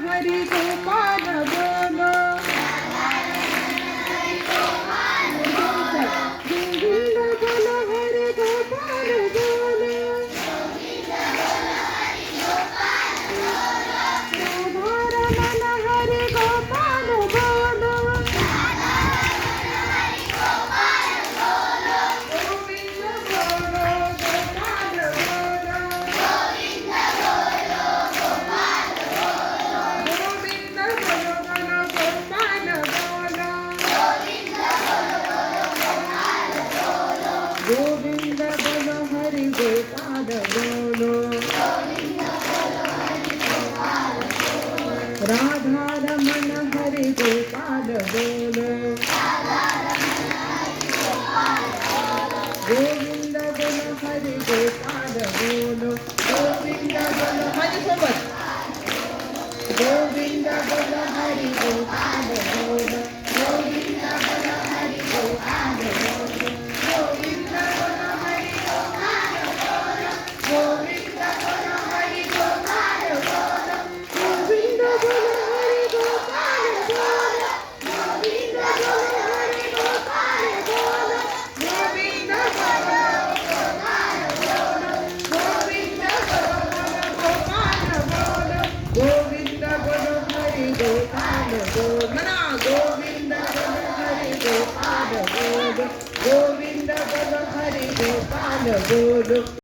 हरि गोपाल बोलो गोविंद बोलो हरि गोपाल बोलो राधा रमण हरि गोपाल बोलो गोविंद बोलो गोपाल बोलो गोविंद बोलो बोलो गोपाल बोलो गोविंद बोलो हरि गोपाल बोलो राधा रमण हरि गोपाल बोलो गोविंद बोलो हरि गोपाल बोलो गोविंद बोलो हरि सोबत गोविंद बोलो हरि गोपाल बोलो गोविंद बोलो हरि गोपाल बोलो गोविंद बोलो हरि गोपाल बोलो गोविंद बोलो हरि गोपाल बोलो गोविंद बोलो हरि गोपाल बोलो गोविंद बोलो हरि गोपाल बोलो गोविंद बोलो गोपाल बोलो गोविंद बोलो गोपाल बोलो गोविंद बोलो हरि गोपाल बोलो मना गोविंद बोलो हरि गोपाल बोलो गोविंद बोलो हरि गोपाल बोलो